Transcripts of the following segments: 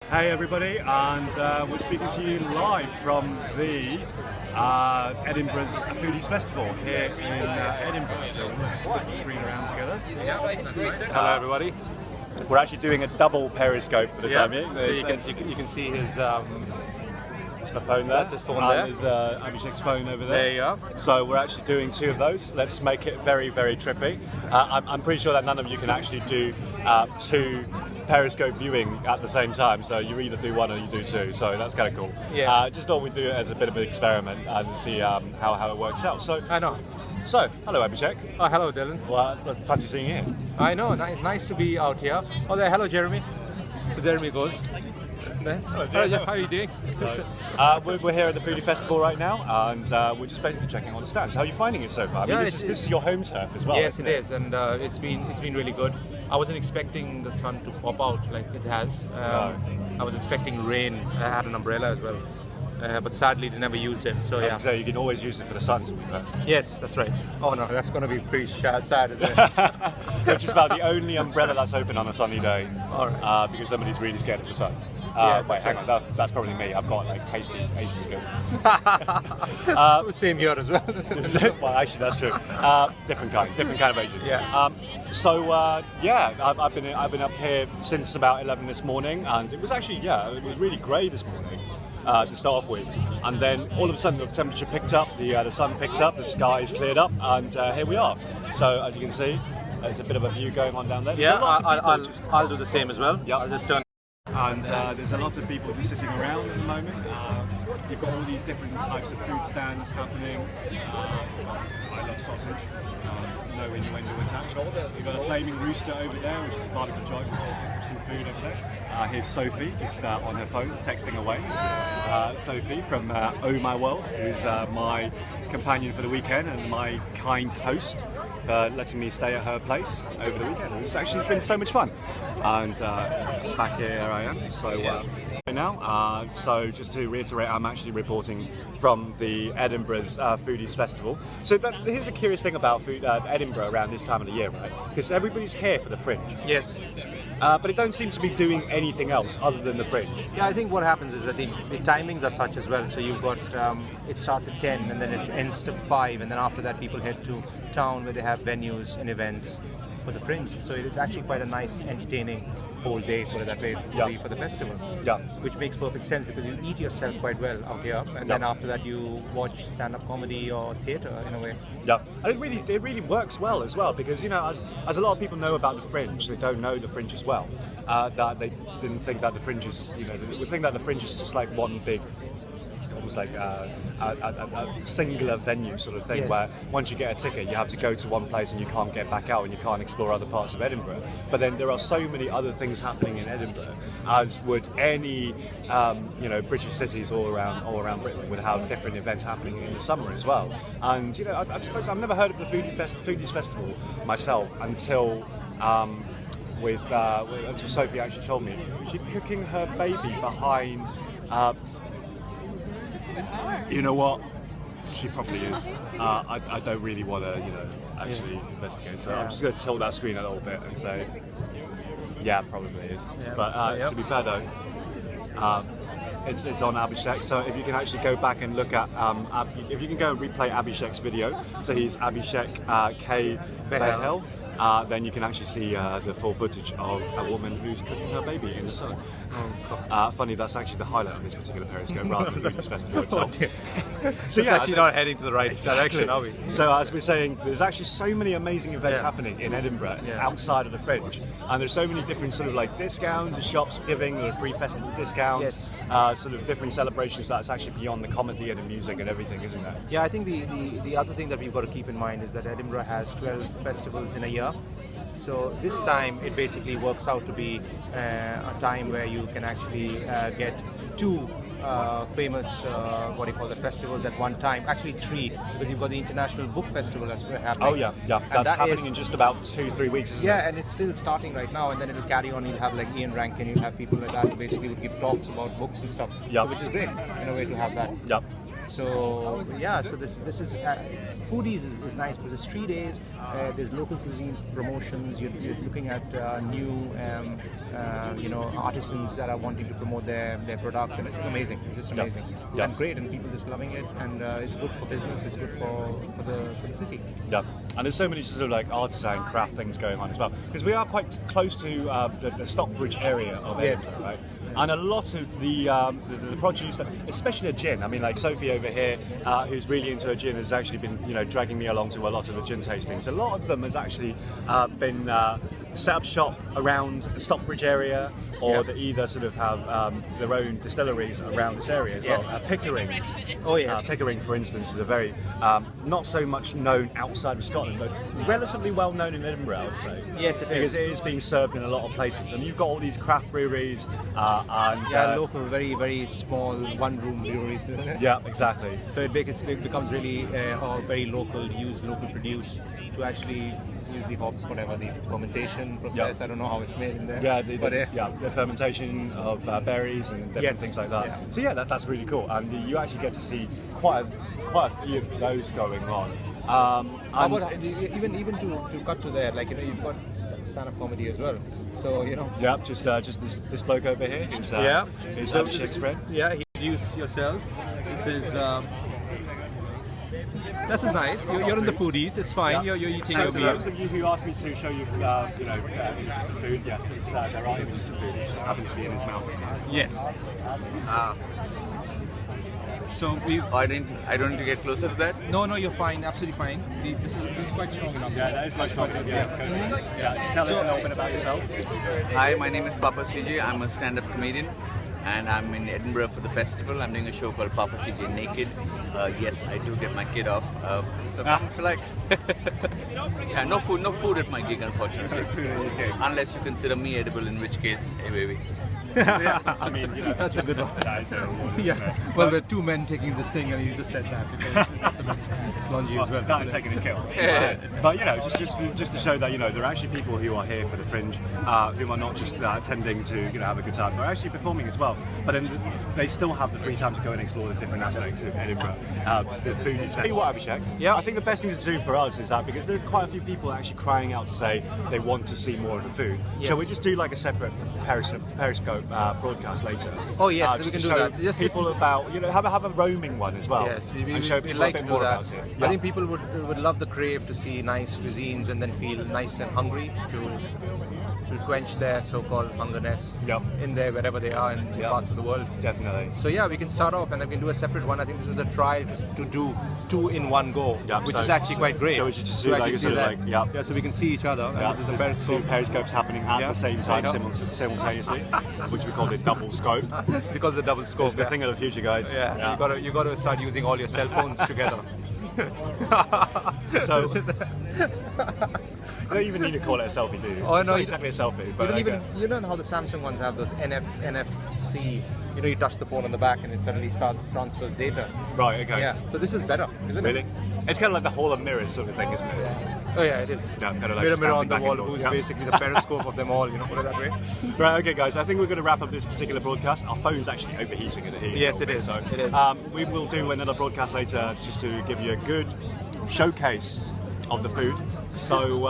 Hey everybody, and we're speaking to you live from the Edinburgh's Foodies Festival here in Edinburgh. So let's flip the screen around together. Hello everybody. We're actually doing a double Periscope for the time being. So you can see his It's my phone there. That's his phone there. And there's Abhishek's phone over there. There you are. So we're actually doing two of those. Let's make it very, very trippy. I'm pretty sure that none of you can actually do two Periscope viewing at the same time. So you either do one or you do two. So that's kind of cool. Yeah. Just thought we'd do it as a bit of an experiment and see how it works out. So I know. So hello Abhishek. Oh, hello Dylan. Well, fancy seeing you here. I know. Nice to be out here. Oh, there. Hello Jeremy. So Jeremy goes. There. Hello, Jeremy. How are you doing? So, we're here at the Foodie Festival right now, and we're just basically checking on the stands. How are you finding it so far? I mean, this is your home turf as well. Yes, it is, and it's been really good. I wasn't expecting the sun to pop out like it has. No. I was expecting rain. I had an umbrella as well, but sadly they never used it. So I was yeah. gonna say, you can always use it for the sun, to be fair. Yes, that's right. Oh no, that's going to be pretty sad, isn't it? Which is about the only umbrella that's open on a sunny day, All right. because somebody's really scared of the sun. Yeah, Wait, that's hang right. on, that's probably me. I've got like pasty Asian skin. Same here as well. Well, actually, that's true. Different kind of Asian. Yeah. I've been up here since about 11 this morning, and it was actually it was really grey this morning to start off with, and then all of a sudden the temperature picked up, the sun picked up, the skies cleared up, and here we are. So as you can see, there's a bit of a view going on down there. Yeah, There's lots of people I'll do the same as well. Yeah. I'll just turn. And there's a lot of people just sitting around at the moment. You've got all these different types of food stands happening. I love sausage. No innuendo attached. You've got a flaming rooster over there, which is a barbecue joint, which just picks up some food over there. Here's Sophie, just on her phone, texting away. Sophie from Oh My World, who's my companion for the weekend and my kind host. Letting me stay at her place over the weekend. It's actually been so much fun. And back here I am. So now, so just to reiterate, I'm actually reporting from the Edinburgh's Foodies Festival. So here's a curious thing about Edinburgh around this time of the year, right? Because everybody's here for the fringe. Yes. But they don't seem to be doing anything else other than the fringe. Yeah, I think what happens is that the timings are such as well. So you've got it starts at 10 and then it ends at 5, and then after that people head to town where they have venues and events for the fringe. So it is actually quite a nice, entertaining whole day, put it that way, for the festival. Yeah. Which makes perfect sense because you eat yourself quite well out here, and then after that you watch stand-up comedy or theatre in a way. Yeah, and it really works well as well, because as a lot of people know about the fringe, they don't know the fringe as well. That they didn't think that the fringe is, they think that the fringe is just like one big, almost like a singular venue sort of thing, Yes. where once you get a ticket, you have to go to one place and you can't get back out and you can't explore other parts of Edinburgh. But then there are so many other things happening in Edinburgh, as would any British cities all around Britain would have different events happening in the summer as well. And I suppose I've never heard of the Foodies Festival myself until. Until Sophie actually told me she's cooking her baby behind. You know what? She probably is. I don't really want to, actually investigate. So I'm just going to tilt that screen a little bit and say, yeah, probably is. Yeah. But to be fair though, it's on Abhishek. So if you can actually go back and look at, if you can go and replay Abhishek's video. So he's Abhishek K. Behel. Then you can actually see the full footage of a woman who's cooking her baby in the sun. Funny, that's actually the highlight of this particular Periscope rather than the Foodies Festival itself. So it's actually not heading to the right direction, are we? So as we're saying, there's actually so many amazing events happening in Edinburgh outside of the fringe, and there's so many different sort of like discounts and shops giving pre-festival discounts, sort of different celebrations that's actually beyond the comedy and the music and everything, isn't there? Yeah, I think the other thing that we've got to keep in mind is that Edinburgh has 12 festivals in a year. So this time it basically works out to be a time where you can actually get two famous the festivals at one time. Actually 3, because you've got the International Book Festival as we're happening. Oh yeah. That's happening in just about 2-3 weeks, isn't it? Yeah, and it's still starting right now, and then it'll carry on. You'll have like Ian Rankin, you'll have people like that who basically would give talks about books and stuff. Yeah. So, which is great in a way to have that. Yep. So yeah, so this is Foodies is nice because it's 3 days. There's local cuisine promotions. You're looking at new artisans that are wanting to promote their products, and this is amazing. It's just amazing and great, and people just loving it, and it's good for business. It's good for the city. Yeah, and there's so many sort of like artisan craft things going on as well, because we are quite close to the Stockbridge area of Edinburgh, right? And a lot of the produce, especially a gin. I mean, like Sophie over here, who's really into a gin, has actually been dragging me along to a lot of the gin tastings. A lot of them has actually been set up shop around the Stockbridge area, or they either sort of have their own distilleries around this area as well. Pickerings. Oh yes. Pickering, for instance, is a very not so much known outside of Scotland, but relatively well known in Edinburgh, I would say. Yes, it is. Because it is being served in a lot of places, and you've got all these craft breweries and local, very very small one-room breweries. Yeah, exactly. So it becomes really all very local, use local produce to actually use the hops, whatever the fermentation process. I don't know how it's made in there. Yeah, the fermentation of berries and different things like that. Yeah. So yeah, that's really cool, and you actually get to see quite a few of those going on. Even to cut to there, like you've got stand-up comedy as well. So Yeah, just this bloke over here who's Abhishek's friend. Yeah, introduce yourself. This is nice. You're in the Foodies. It's fine. You're eating your For meal. those of you who asked me to show you, food, yes, it's there are images of food. It just happens to be in his mouth. Yes. So we. I don't need to get closer to that. No, you're fine. Absolutely fine. This is quite strong enough. Yeah, that is quite strong. Yeah. Tell us a little bit about yourself. Hi, my name is PAPACJ. I'm a stand-up comedian, and I'm in Edinburgh for the festival. I'm doing a show called PAPACJ Naked. Yes, I do get my kid off. So come if you like. Yeah, no food at my gig, unfortunately. Unless you consider me edible, in which case, hey baby. Yeah, I mean, that's a good one. That is a reward, Well, we're two men taking this thing, and you just said that because that's a bit slungy as well. That and taking his kill. But just to show that there are actually people who are here for the Fringe, who are not just attending to have a good time. They're actually performing as well. But then they still have the free time to go and explore the different aspects of Edinburgh. The food is. Tell you what, Abhishek. Yeah. I think the best thing to do for us is that because there are quite a few people actually crying out to say they want to see more of the food. Yes. Shall we just do like a separate Periscope broadcast later? Oh yes, just we can to do show that. Just people about have a roaming one as well. Yes, and show people like a bit to more do that. about it. I think people would love the crave to see nice cuisines and then feel nice and hungry to quench their so-called hungerness in there wherever they are in parts of the world. Definitely. So yeah, we can start off and then we can do a separate one. I think this was a trial to do two in one go, which is actually quite great. So we should just do like so we can see each other. And this is the Periscope. Two periscopes happening at the same time simultaneously, which we call it double scope. Because the double scope. It's the thing of the future, guys. Yeah. You got to start using all your cell phones together. So you don't even need to call it a selfie, do you? Oh, it's no, not exactly a selfie. But you know how the Samsung ones have those NFC. You touch the phone on the back and it suddenly transfers data. Right. Okay. Yeah. So this is better, isn't it? Really? It's kind of like the Hall of Mirrors sort of thing, isn't it? Yeah. Oh yeah, it is. Yeah, kind of like mirror on the wall, who's basically the Periscope of them all. Put it that way. Right. Okay, guys. I think we're going to wrap up this particular broadcast. Our phone's actually overheating in here. Yes, it is. So, it is. We will do another broadcast later just to give you a good showcase of the food. So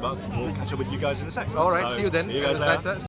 we'll catch up with you guys in a sec. All right. So, see you then. See you guys later.